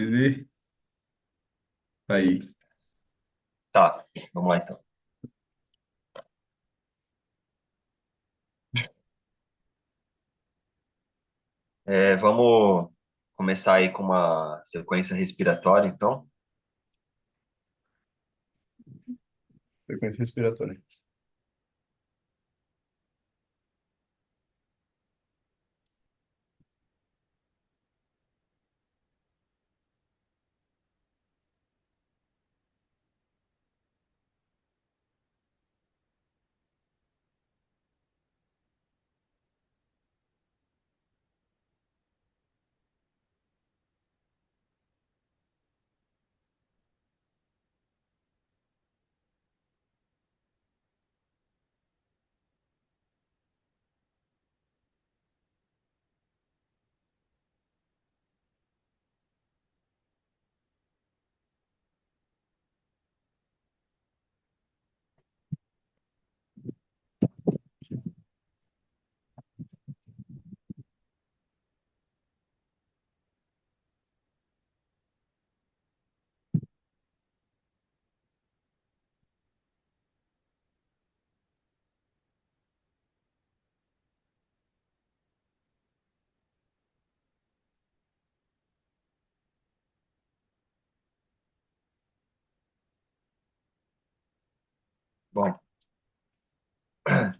Beleza? Aí. Tá, vamos lá então. Vamos começar aí com uma sequência respiratória, então. Frequência respiratória. Bom,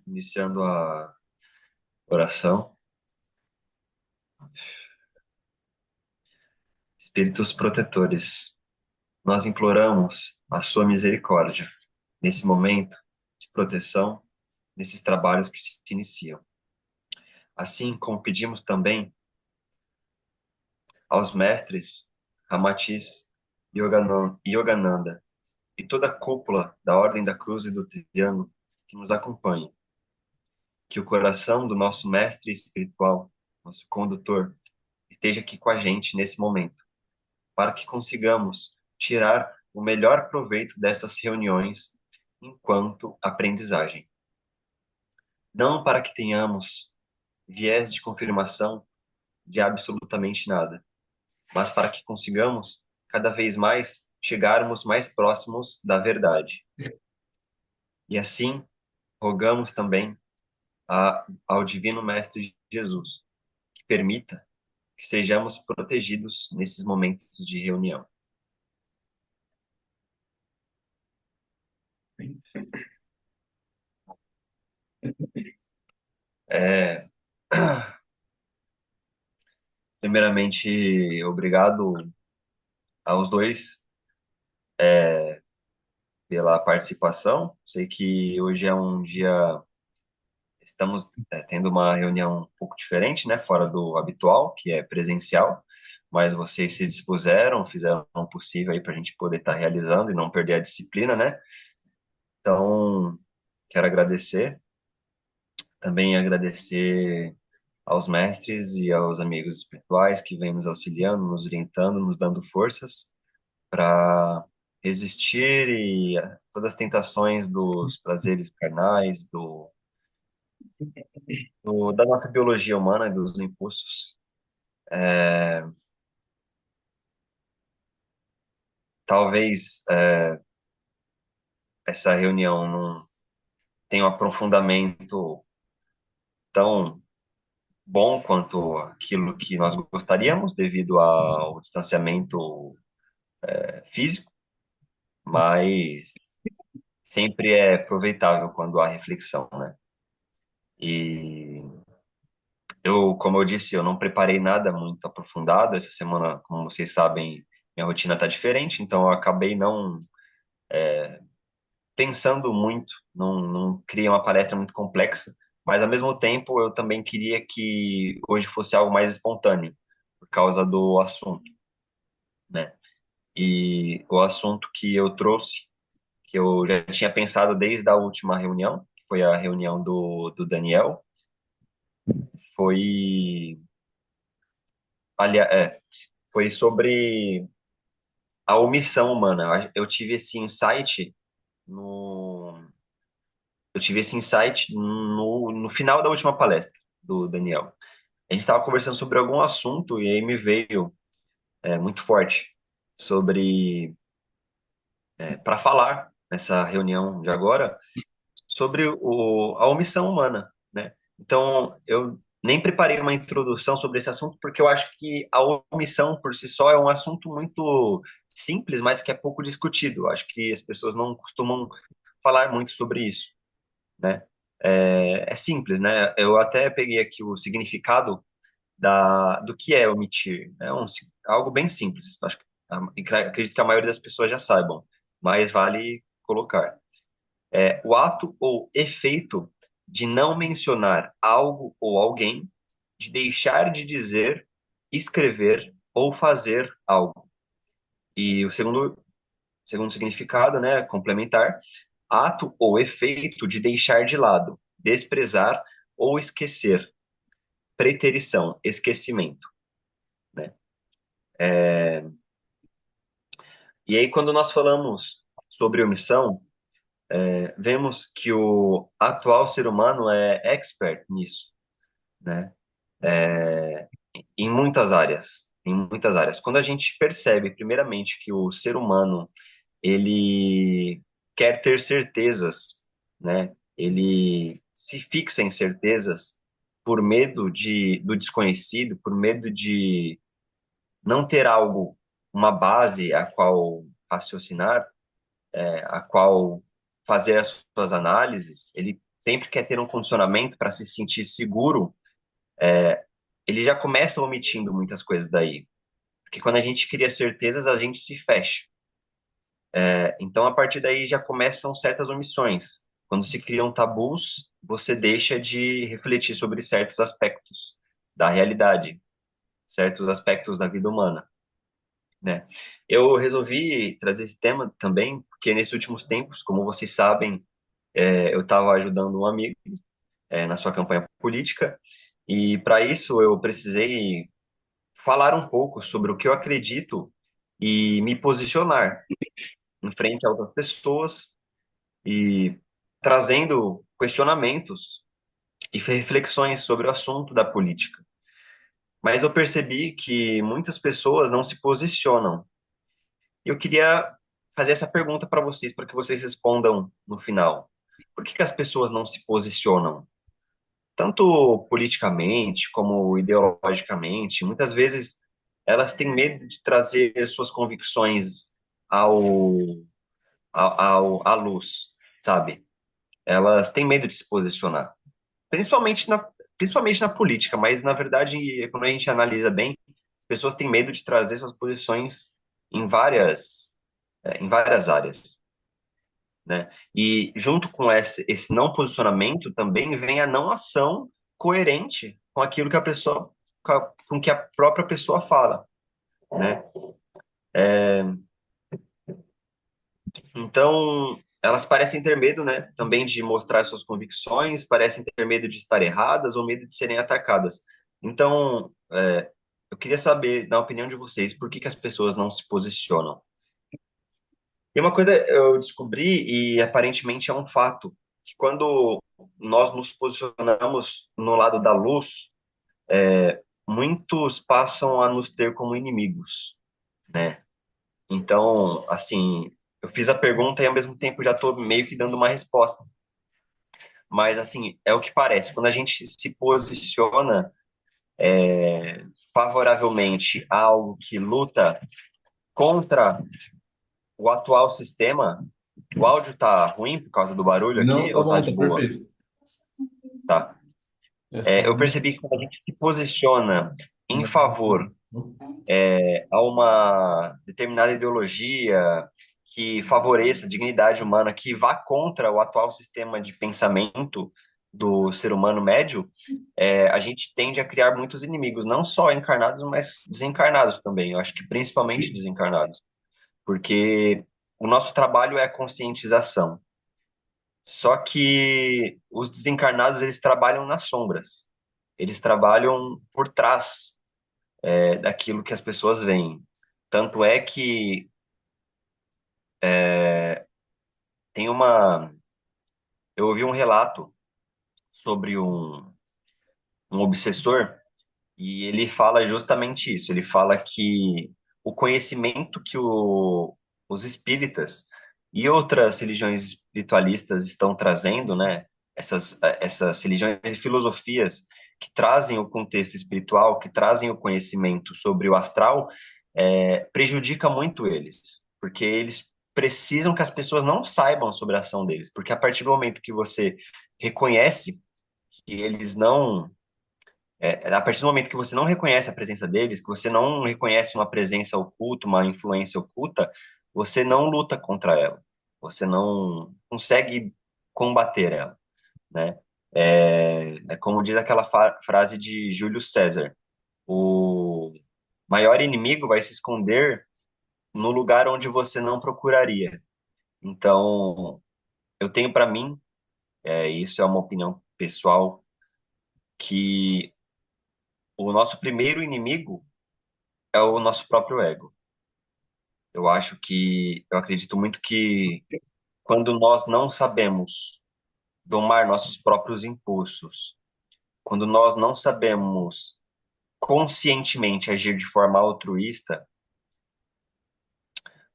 iniciando a oração. Espíritos protetores, nós imploramos a sua misericórdia nesse momento de proteção, nesses trabalhos que se iniciam. Assim como pedimos também aos mestres Ramatiz, Yogananda e toda a cúpula da Ordem da Cruz e do Triângulo que nos acompanhe, que o coração do nosso mestre espiritual, nosso condutor, esteja aqui com a gente nesse momento, para que consigamos tirar o melhor proveito dessas reuniões enquanto aprendizagem. Não para que tenhamos viés de confirmação de absolutamente nada, mas para que consigamos cada vez mais chegarmos mais próximos da verdade. E assim, rogamos também ao Divino Mestre Jesus que permita que sejamos protegidos nesses momentos de reunião. É, Primeiramente, obrigado aos dois pela participação. Sei que hoje é um dia, estamos tendo uma reunião um pouco diferente, né, fora do habitual, que é presencial, mas vocês se dispuseram, fizeram o possível aí para a gente poder estar realizando e não perder a disciplina, né? Então, quero agradecer, também agradecer aos mestres e aos amigos espirituais que vêm nos auxiliando, nos orientando, nos dando forças para resistir e todas as tentações dos prazeres carnais, da nossa biologia humana e dos impulsos. Talvez essa reunião não tenha um aprofundamento tão bom quanto aquilo que nós gostaríamos, devido ao distanciamento físico, mas sempre é aproveitável quando há reflexão, né? E como eu disse, eu não preparei nada muito aprofundado. Essa semana, como vocês sabem, minha rotina está diferente, então eu acabei não pensando muito, não criei uma palestra muito complexa, mas ao mesmo tempo eu também queria que hoje fosse algo mais espontâneo, por causa do assunto, né? E o assunto que eu trouxe, que eu já tinha pensado desde a última reunião, que foi a reunião do Daniel, foi, foi sobre a omissão humana. Eu tive esse insight no, eu tive esse insight no final da última palestra do Daniel. A gente estava conversando sobre algum assunto e aí me veio muito forte. sobre para falar nessa reunião de agora sobre a omissão humana, né? Então, eu nem preparei uma introdução sobre esse assunto, porque eu acho que a omissão por si só é um assunto muito simples, mas que é pouco discutido. Eu acho que as pessoas não costumam falar muito sobre isso, né? É simples, né? Eu até peguei aqui o significado do que é omitir. É algo bem simples. Acho que, acredito que a maioria das pessoas já saibam, mas vale colocar o ato ou efeito de não mencionar algo ou alguém, de deixar de dizer, escrever ou fazer algo. E o segundo significado, né, complementar, ato ou efeito de deixar de lado, desprezar ou esquecer. Preterição, esquecimento, né? E aí, quando nós falamos sobre omissão, vemos que o atual ser humano é expert nisso, né? Em muitas áreas, em muitas áreas. Quando a gente percebe, primeiramente, que o ser humano ele quer ter certezas, né? Ele se fixa em certezas por medo do desconhecido, por medo de não ter algo, uma base a qual raciocinar, a qual fazer as suas análises. Ele sempre quer ter um condicionamento para se sentir seguro. Ele já começa omitindo muitas coisas daí. Porque quando a gente cria certezas, a gente se fecha. Então, a partir daí já começam certas omissões. Quando se criam tabus, você deixa de refletir sobre certos aspectos da realidade, certos aspectos da vida humana, né? Eu resolvi trazer esse tema também, porque nesses últimos tempos, como vocês sabem, eu estava ajudando um amigo, na sua campanha política, e para isso eu precisei falar um pouco sobre o que eu acredito e me posicionar em frente a outras pessoas e trazendo questionamentos e reflexões sobre o assunto da política. Mas eu percebi que muitas pessoas não se posicionam. E eu queria fazer essa pergunta para vocês, para que vocês respondam no final. Por que as pessoas não se posicionam? Tanto politicamente como ideologicamente, muitas vezes elas têm medo de trazer suas convicções ao, à luz, sabe? Elas têm medo de se posicionar, principalmente principalmente na política, mas na verdade, quando a gente analisa bem, as pessoas têm medo de trazer suas posições em em várias áreas, né? E junto com esse não posicionamento também vem a não ação coerente com aquilo que a pessoa, com que a própria pessoa fala, né? Então, elas parecem ter medo, né, também de mostrar suas convicções, parecem ter medo de estar erradas ou medo de serem atacadas. Então, eu queria saber, na opinião de vocês, por que as pessoas não se posicionam? E uma coisa eu descobri, e aparentemente é um fato, que quando nós nos posicionamos no lado da luz, muitos passam a nos ter como inimigos, né? Então, assim, eu fiz a pergunta e ao mesmo tempo já estou meio que dando uma resposta. Mas, assim, é o que parece. Quando a gente se posiciona favoravelmente a algo que luta contra o atual sistema, o áudio tá ruim por causa do barulho Não, aqui tá ou tá bom, de tá boa? perfeito. Tá. É só. Eu percebi que quando a gente se posiciona em favor a uma determinada ideologia que favoreça a dignidade humana, que vá contra o atual sistema de pensamento do ser humano médio, a gente tende a criar muitos inimigos, não só encarnados, mas desencarnados também. Eu acho que principalmente desencarnados, porque o nosso trabalho é a conscientização. Só que os desencarnados, eles trabalham nas sombras. Eles trabalham por trás daquilo que as pessoas veem. Tanto é que tem uma. Eu ouvi um relato sobre um obsessor e ele fala justamente isso. Ele fala que o conhecimento que os espíritas e outras religiões espiritualistas estão trazendo, né? Essas religiões e filosofias que trazem o contexto espiritual, que trazem o conhecimento sobre o astral, prejudica muito eles, porque eles precisam que as pessoas não saibam sobre a ação deles, porque a partir do momento que você reconhece que eles não a partir do momento que você não reconhece a presença deles, que você não reconhece uma presença oculta, uma influência oculta, você não luta contra ela. Você não consegue combater ela, né? É como diz aquela frase de Júlio César: o maior inimigo vai se esconder no lugar onde você não procuraria. Então, eu tenho para mim, isso é uma opinião pessoal, que o nosso primeiro inimigo é o nosso próprio ego. Eu acredito muito que quando nós não sabemos domar nossos próprios impulsos, quando nós não sabemos conscientemente agir de forma altruísta,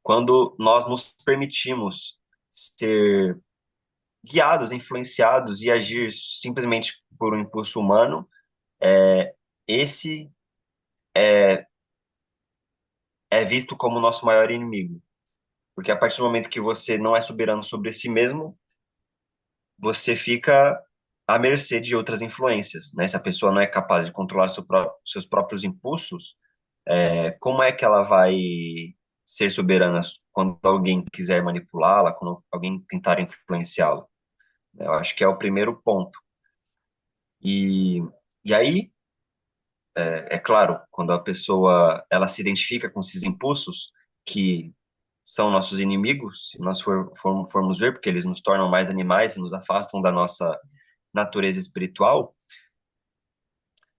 quando nós nos permitimos ser guiados, influenciados e agir simplesmente por um impulso humano, esse é visto como o nosso maior inimigo. Porque a partir do momento que você não é soberano sobre si mesmo, você fica à mercê de outras influências, né? Se a pessoa não é capaz de controlar seus próprios impulsos, como é que ela vai ser soberana quando alguém quiser manipulá-la, quando alguém tentar influenciá-la? Eu acho que é o primeiro ponto. E, e aí, é claro, quando a pessoa ela se identifica com esses impulsos que são nossos inimigos, se nós formos ver, porque eles nos tornam mais animais e nos afastam da nossa natureza espiritual,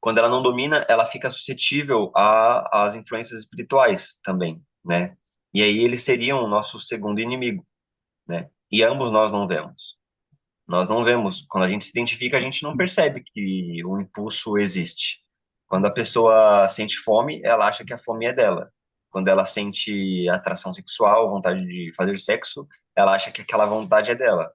quando ela não domina, ela fica suscetível às influências espirituais também, né? E aí eles seriam o nosso segundo inimigo, né? E ambos nós não vemos. Nós não vemos. Quando a gente se identifica, a gente não percebe que o impulso existe. Quando a pessoa sente fome, ela acha que a fome é dela. Quando ela sente atração sexual, vontade de fazer sexo, ela acha que aquela vontade é dela.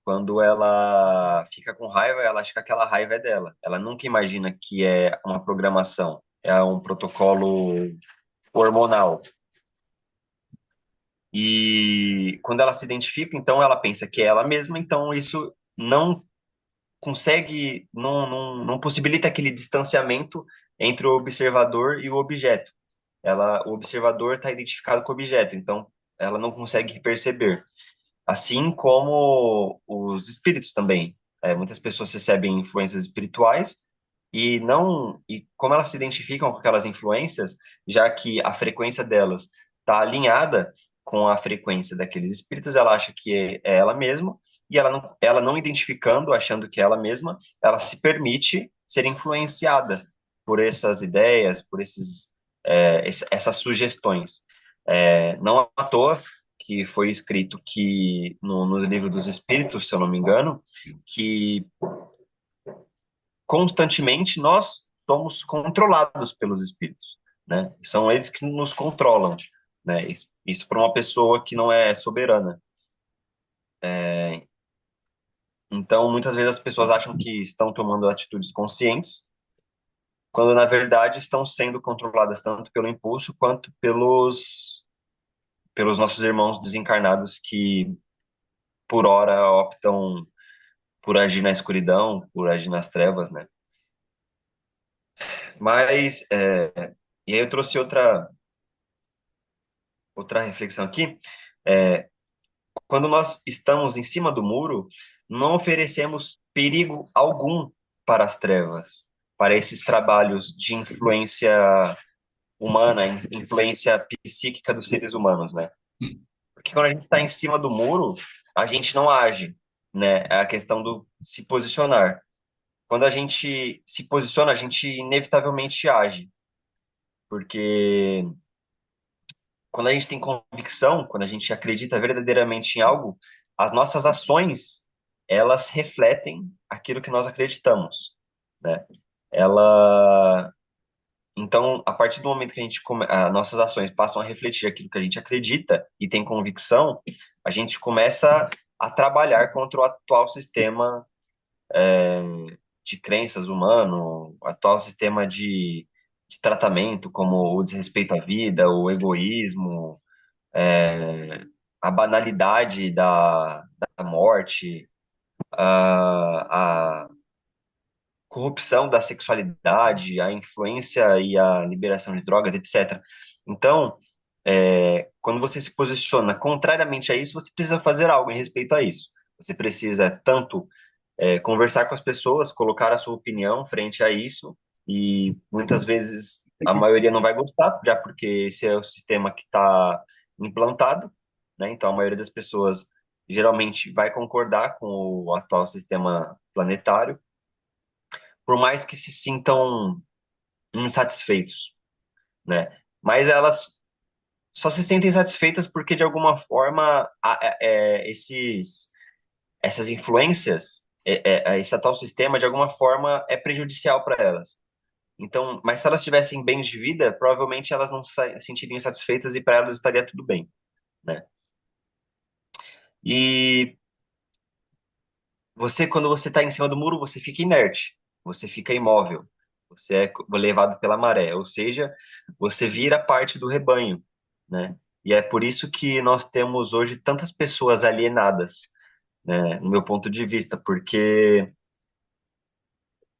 Quando ela fica com raiva, ela acha que aquela raiva é dela. Ela nunca imagina que é uma programação, é um protocolo hormonal. E quando ela se identifica, então ela pensa que é ela mesma, então isso não consegue, não possibilita aquele distanciamento entre o observador e o objeto. O observador está identificado com o objeto, então ela não consegue perceber. Assim como os espíritos também. Muitas pessoas recebem influências espirituais e como elas se identificam com aquelas influências, já que a frequência delas está alinhada com a frequência daqueles espíritos, ela acha que é ela mesma e ela não identificando, achando que é ela mesma, ela se permite ser influenciada por essas ideias, por essas sugestões. Não à toa que foi escrito que no livro dos Espíritos, se eu não me engano, que constantemente nós somos controlados pelos espíritos, né? São eles que nos controlam, né? Isso para uma pessoa que não é soberana. Então, muitas vezes as pessoas acham que estão tomando atitudes conscientes, quando na verdade estão sendo controladas tanto pelo impulso quanto pelos nossos irmãos desencarnados que por hora optam por agir na escuridão, por agir nas trevas, né? Mas, e aí eu trouxe outra reflexão aqui. É, quando nós estamos em cima do muro, não oferecemos perigo algum para as trevas, para esses trabalhos de influência humana, influência psíquica dos seres humanos, né? Porque quando a gente está em cima do muro, a gente não age, né? É a questão do se posicionar. Quando a gente se posiciona, a gente inevitavelmente age, porque quando a gente tem convicção, quando a gente acredita verdadeiramente em algo, as nossas ações, elas refletem aquilo que nós acreditamos, né? Ela, Então, a partir do momento que nossas ações passam a refletir aquilo que a gente acredita e tem convicção, a gente começa a trabalhar contra o atual sistema de crenças humano, o atual sistema de tratamento, como o desrespeito à vida, o egoísmo, é, a banalidade da morte, a corrupção da sexualidade, a influência e a liberação de drogas, etc. Então, quando você se posiciona contrariamente a isso, você precisa fazer algo em respeito a isso. Você precisa tanto conversar com as pessoas, colocar a sua opinião frente a isso, e muitas vezes a maioria não vai gostar, já porque esse é o sistema que está implantado, né? Então a maioria das pessoas geralmente vai concordar com o atual sistema planetário, por mais que se sintam insatisfeitos, né? Mas elas só se sentem satisfeitas porque de alguma forma essas influências, esse atual sistema, de alguma forma, é prejudicial para elas. Então, mas se elas tivessem bem de vida, provavelmente elas não se sentiriam satisfeitas e para elas estaria tudo bem, né? E quando você está em cima do muro, você fica inerte, você fica imóvel, você é levado pela maré, ou seja, você vira parte do rebanho, né? E é por isso que nós temos hoje tantas pessoas alienadas, né, no meu ponto de vista, porque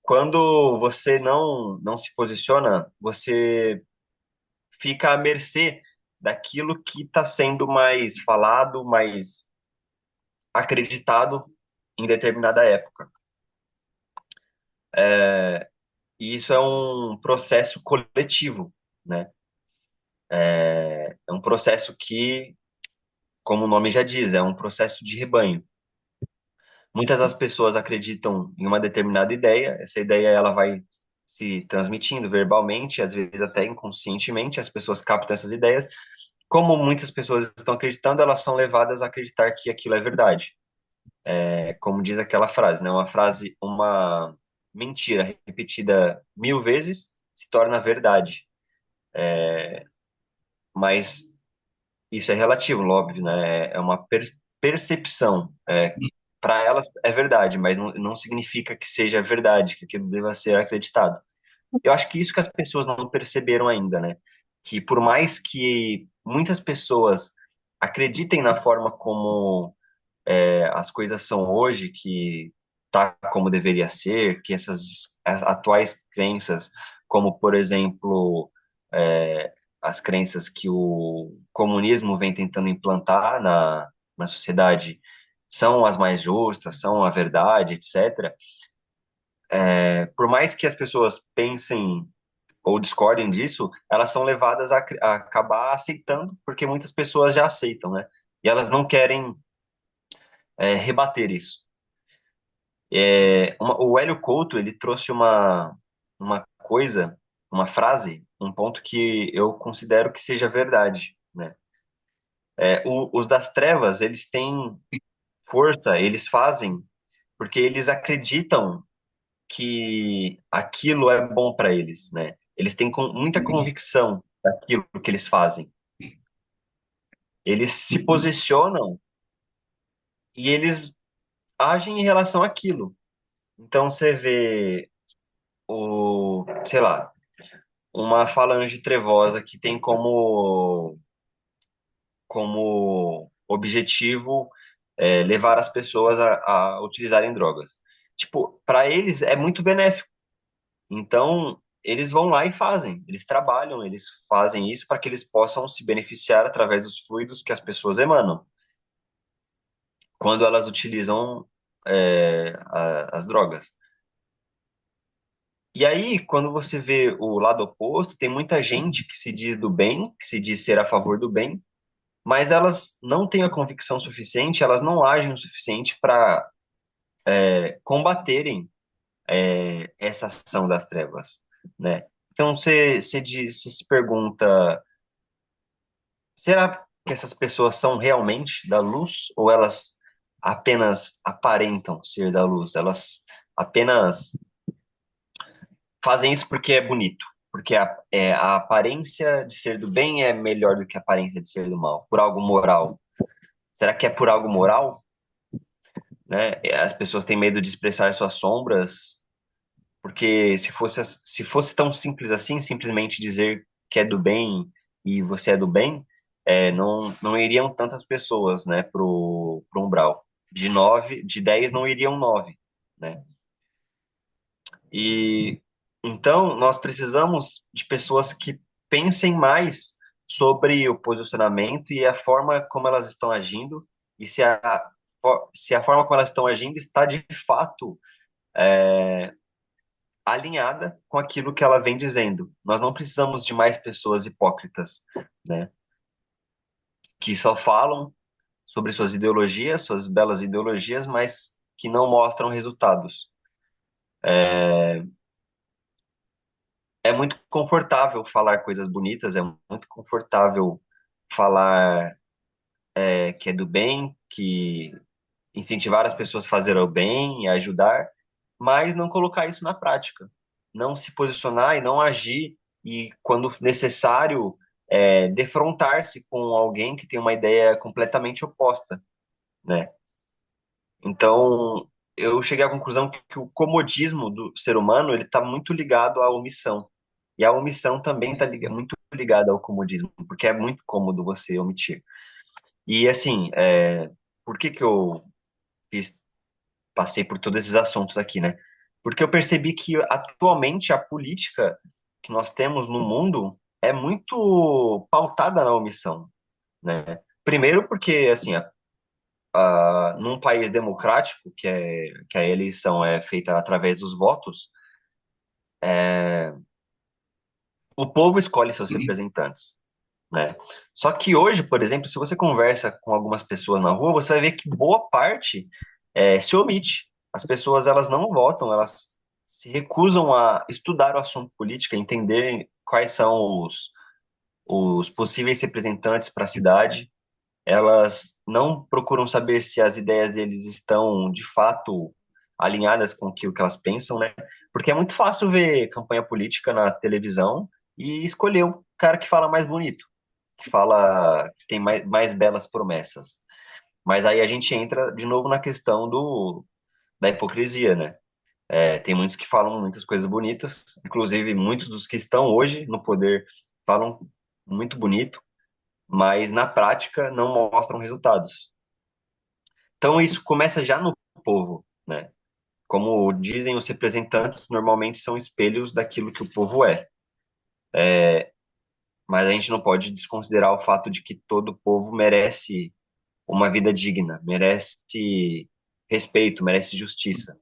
quando você não se posiciona, você fica à mercê daquilo que está sendo mais falado, mais acreditado em determinada época. E isso é um processo coletivo, né? É um processo que, como o nome já diz, é um processo de rebanho. Muitas das pessoas acreditam em uma determinada ideia, essa ideia ela vai se transmitindo verbalmente, às vezes até inconscientemente, as pessoas captam essas ideias. Como muitas pessoas estão acreditando, elas são levadas a acreditar que aquilo é verdade. Como diz aquela frase, né? Uma mentira repetida 1000 vezes se torna verdade. Mas isso é relativo, óbvio, né? É uma percepção. Para elas é verdade, mas não significa que seja verdade, que aquilo deva ser acreditado. Eu acho que isso que as pessoas não perceberam ainda, né? Que por mais que muitas pessoas acreditem na forma como as coisas são hoje, que tá como deveria ser, que essas as atuais crenças, como por exemplo as crenças que o comunismo vem tentando implantar na sociedade, são as mais justas, são a verdade, etc. Por mais que as pessoas pensem ou discordem disso, elas são levadas a acabar aceitando, porque muitas pessoas já aceitam, né? E elas não querem rebater isso. O Hélio Couto, ele trouxe uma coisa, uma frase, um ponto que eu considero que seja verdade, né? Os das trevas, eles têm força, eles fazem porque eles acreditam que aquilo é bom para eles, né? Eles têm muita convicção daquilo que eles fazem. Eles se posicionam e eles agem em relação àquilo. Então você vê sei lá, uma falange trevosa que tem como objetivo levar as pessoas a utilizarem drogas. Tipo, para eles é muito benéfico. Então, eles vão lá e fazem. Eles trabalham, eles fazem isso para que eles possam se beneficiar através dos fluidos que as pessoas emanam quando elas utilizam as drogas. E aí, quando você vê o lado oposto, tem muita gente que se diz do bem, que se diz ser a favor do bem, mas elas não têm a convicção suficiente, elas não agem o suficiente para combaterem essa ação das trevas, né? Então você se pergunta, será que essas pessoas são realmente da luz ou elas apenas aparentam ser da luz? Elas apenas fazem isso porque é bonito, porque a aparência de ser do bem é melhor do que a aparência de ser do mal, por algo moral. Será que é por algo moral? Né? As pessoas têm medo de expressar suas sombras, porque se fosse tão simples assim, simplesmente dizer que é do bem e você é do bem, não iriam tantas pessoas, né, pro umbral. De 10 não iriam 9, né? E então nós precisamos de pessoas que pensem mais sobre o posicionamento e a forma como elas estão agindo e se a forma como elas estão agindo está de fato alinhada com aquilo que ela vem dizendo. Nós não precisamos de mais pessoas hipócritas, né, que só falam sobre suas ideologias, suas belas ideologias, mas que não mostram resultados. É muito confortável falar coisas bonitas, é muito confortável falar que é do bem, que incentivar as pessoas a fazer o bem e ajudar, mas não colocar isso na prática, não se posicionar e não agir e, quando necessário, defrontar-se com alguém que tem uma ideia completamente oposta, né? Então, eu cheguei à conclusão que o comodismo do ser humano ele está muito ligado à omissão. E a omissão também está muito ligada ao comodismo, porque é muito cômodo você omitir. E assim, por que que eu fiz, passei por todos esses assuntos aqui, né? Porque eu percebi que atualmente a política que nós temos no mundo é muito pautada na omissão, né? Primeiro porque, assim, num país democrático, que a eleição é feita através dos votos, o povo escolhe seus representantes, né? Só que hoje, por exemplo, se você conversa com algumas pessoas na rua, você vai ver que boa parte se omite. As pessoas elas não votam, elas se recusam a estudar o assunto político, a entender quais são os possíveis representantes para a cidade. Elas não procuram saber se as ideias deles estão de fato alinhadas com aquilo que elas pensam, né? Porque é muito fácil ver campanha política na televisão e escolher o cara que fala mais bonito, que fala que tem mais belas promessas. Mas aí a gente entra de novo na questão da hipocrisia, né? Tem muitos que falam muitas coisas bonitas, inclusive muitos dos que estão hoje no poder falam muito bonito, mas na prática não mostram resultados. Então isso começa já no povo, né? Como dizem os representantes, normalmente são espelhos daquilo que o povo é. Mas a gente não pode desconsiderar o fato de que todo povo merece uma vida digna, merece respeito, merece justiça.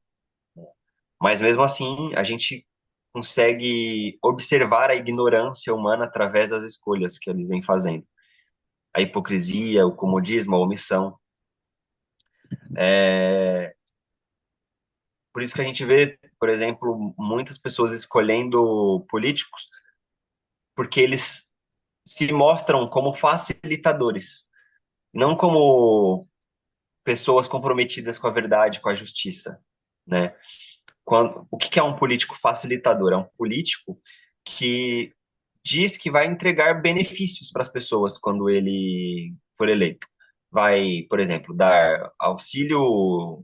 Mas mesmo assim, a gente consegue observar a ignorância humana através das escolhas que eles vêm fazendo. A hipocrisia, o comodismo, a omissão. É, Por isso que a gente vê, por exemplo, muitas pessoas escolhendo políticos porque eles se mostram como facilitadores, não como pessoas comprometidas com a verdade, com a justiça, né? O que é um político facilitador? É um político que diz que vai entregar benefícios para as pessoas quando ele for eleito. Vai, por exemplo, dar auxílio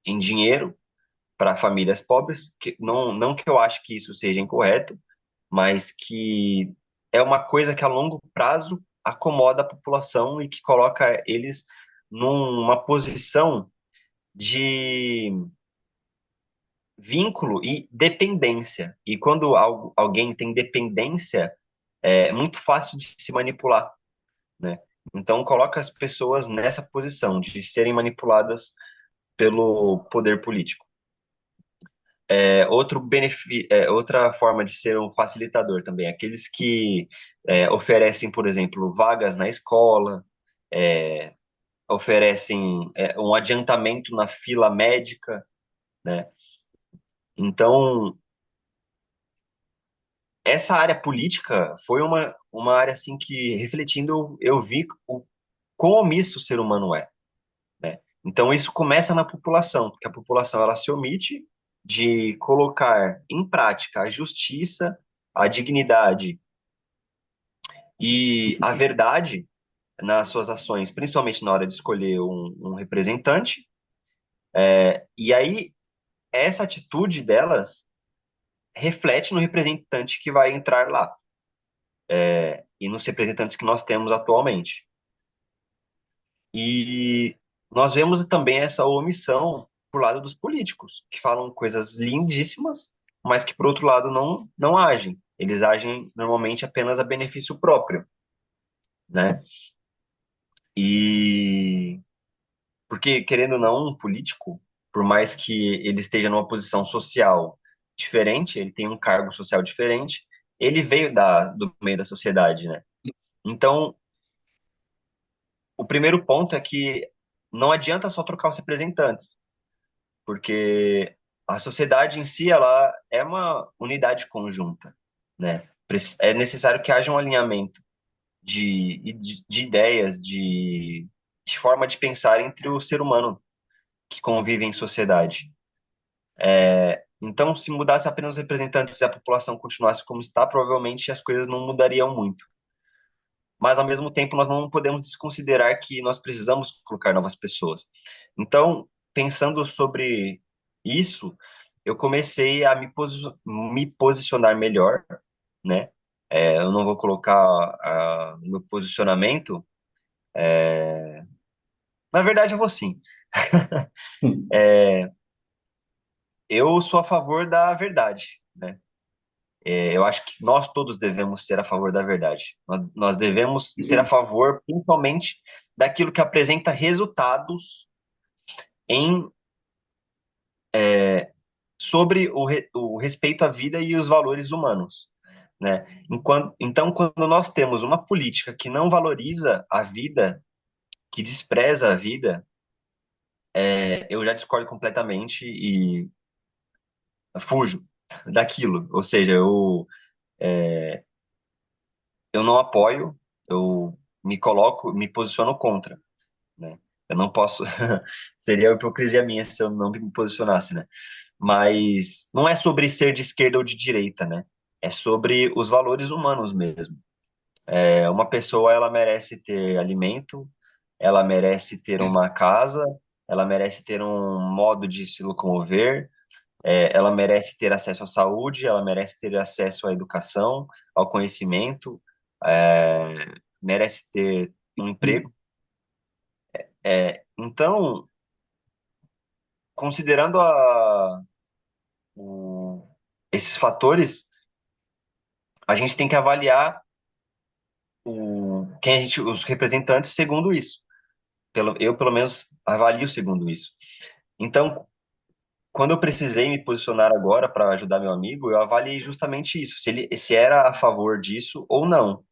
em dinheiro para famílias pobres, que não que eu acho que isso seja incorreto, mas que é uma coisa que a longo prazo acomoda a população e que coloca eles numa posição de vínculo e dependência. E quando alguém tem dependência, é muito fácil de se manipular, né? Então coloca as pessoas nessa posição de serem manipuladas pelo poder político. Outra forma de ser um facilitador também, aqueles que oferecem, por exemplo, vagas na escola, é, oferecem um adiantamento na fila médica, né? Então, essa área política foi uma área assim que, refletindo, eu vi o quão omisso o ser humano é, né? Então, isso começa na população, porque a população ela se omite de colocar em prática a justiça, a dignidade e a verdade nas suas ações, principalmente na hora de escolher um representante. E aí, essa atitude delas reflete no representante que vai entrar lá, e nos representantes que nós temos atualmente. E nós vemos também essa omissão por lado dos políticos, que falam coisas lindíssimas, mas que, por outro lado, não agem. Eles agem normalmente apenas a benefício próprio, né? E porque, querendo ou não, um político, por mais que ele esteja numa posição social diferente, ele tem um cargo social diferente, ele veio do meio da sociedade, né? Então, o primeiro ponto é que não adianta só trocar os representantes, porque a sociedade em si, ela é uma unidade conjunta, né? É necessário que haja um alinhamento de ideias, de forma de pensar entre o ser humano que convive em sociedade. Então, se mudasse apenas os representantes e a população continuasse como está, provavelmente as coisas não mudariam muito. Mas, ao mesmo tempo, nós não podemos desconsiderar que nós precisamos colocar novas pessoas. Então, pensando sobre isso, eu comecei a me posicionar melhor, né? Eu não vou colocar o meu posicionamento. Na verdade, eu vou sim. Eu sou a favor da verdade, né? Eu acho que nós todos devemos ser a favor da verdade. Nós devemos ser a favor, principalmente, daquilo que apresenta resultados em sobre o respeito à vida e os valores humanos, né? Então, quando nós temos uma política que não valoriza a vida, que despreza a vida, eu já discordo completamente e fujo daquilo. Ou seja, eu não apoio, eu me posiciono contra, né? Eu não posso, seria hipocrisia minha se eu não me posicionasse, né? Mas não é sobre ser de esquerda ou de direita, né? É sobre os valores humanos mesmo. Uma pessoa, ela merece ter alimento, ela merece ter uma casa, ela merece ter um modo de se locomover, ela merece ter acesso à saúde, ela merece ter acesso à educação, ao conhecimento, merece ter um emprego. Então, considerando o- esses fatores, a gente tem que avaliar os representantes segundo isso. Eu, pelo menos, avalio segundo isso. Então, quando eu precisei me posicionar agora para ajudar meu amigo, eu avaliei justamente isso, se era a favor disso ou não,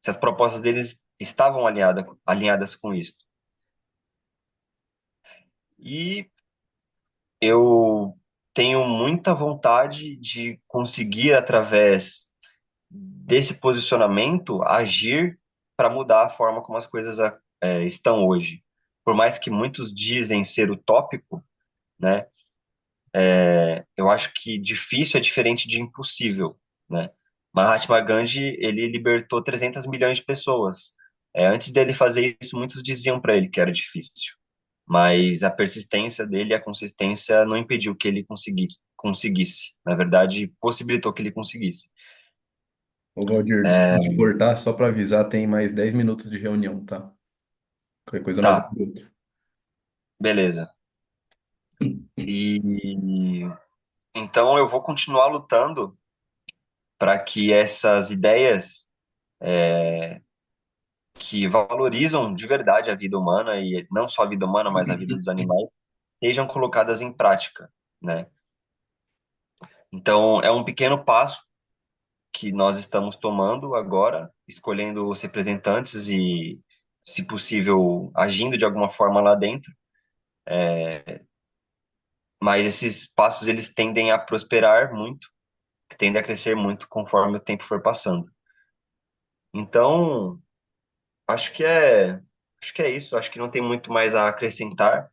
se as propostas deles estavam alinhadas com isso. E eu tenho muita vontade de conseguir, através desse posicionamento, agir para mudar a forma como as coisas estão hoje. Por mais que muitos dizem ser utópico, né? Eu acho que difícil é diferente de impossível, né? Mahatma Gandhi, ele libertou 300 milhões de pessoas. Antes dele fazer isso, muitos diziam para ele que era difícil, mas a persistência dele, a consistência não impediu que ele conseguisse. Na verdade, possibilitou que ele conseguisse. Ô, Valdir, desculpa te cortar, só para avisar, tem mais 10 minutos de reunião, tá? Qualquer coisa nós Tá, vamos outro. beleza. E então eu vou continuar lutando para que essas ideias que valorizam de verdade a vida humana, e não só a vida humana, mas a vida dos animais, sejam colocadas em prática, né? Então, é um pequeno passo que nós estamos tomando agora, escolhendo os representantes e, se possível, agindo de alguma forma lá dentro. Mas esses passos, eles tendem a prosperar muito, tendem a crescer muito conforme o tempo for passando. Então, acho que é, acho que é isso. Acho que não tem muito mais a acrescentar.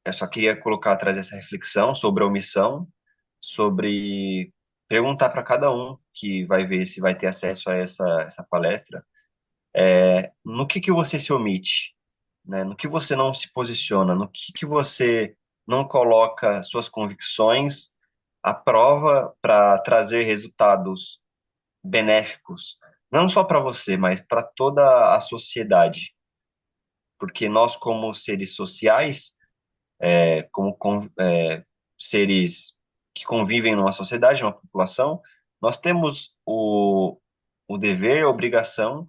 Eu só queria colocar atrás essa reflexão sobre a omissão sobre perguntar para cada um que vai ver se vai ter acesso a essa palestra, no que você se omite, né? No que você não se posiciona, no que você não coloca suas convicções à prova para trazer resultados benéficos, não só para você, mas para toda a sociedade, porque nós, como seres sociais, seres que convivem numa sociedade, numa população, nós temos o dever, a obrigação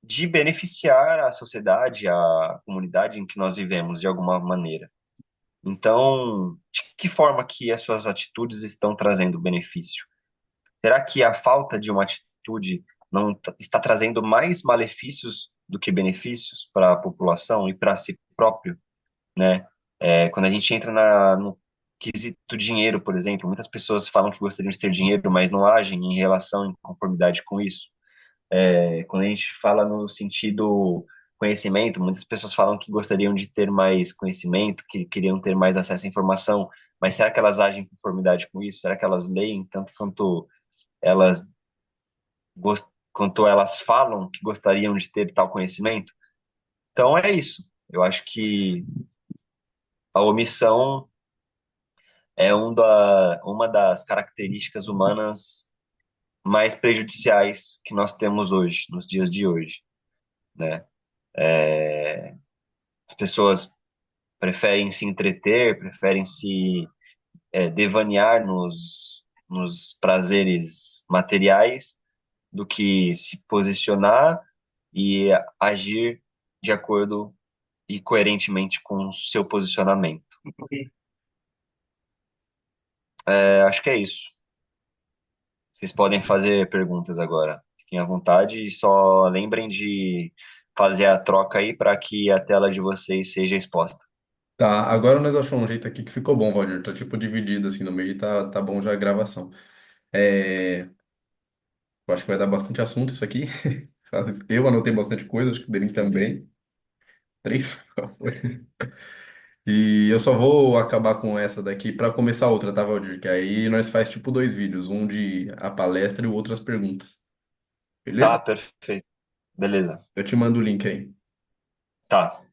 de beneficiar a sociedade, a comunidade em que nós vivemos, de alguma maneira. Então, de que forma que as suas atitudes estão trazendo benefício? Será que a falta de uma atitude não está trazendo mais malefícios do que benefícios para a população e para si próprio, né? Quando a gente entra no quesito dinheiro, por exemplo, muitas pessoas falam que gostariam de ter dinheiro, mas não agem em relação, em conformidade com isso. Quando a gente fala no sentido conhecimento, muitas pessoas falam que gostariam de ter mais conhecimento, que queriam ter mais acesso à informação, mas será que elas agem em conformidade com isso? Será que elas leem tanto elas quanto elas falam que gostariam de ter tal conhecimento? Então é isso. Eu acho que a omissão é uma das características humanas mais prejudiciais que nós temos hoje, nos dias de hoje, né? As pessoas preferem se entreter, preferem se devanear nos prazeres materiais do que se posicionar e agir de acordo e coerentemente com o seu posicionamento. Acho que é isso. Vocês podem fazer perguntas agora. Fiquem à vontade e só lembrem de fazer a troca aí para que a tela de vocês seja exposta. Tá, agora nós achamos um jeito aqui que ficou bom, Valdir. Tá tipo dividido assim no meio e tá bom já a gravação. É, eu acho que vai dar bastante assunto isso aqui. Eu anotei bastante coisa, acho que o Derin também. Três? E eu só vou acabar com essa daqui para começar outra, tá, Valdir? Que aí nós faz tipo dois vídeos, um de a palestra e o outro as perguntas. Tá, Beleza? perfeito. Beleza. Eu te mando o link aí. Tá.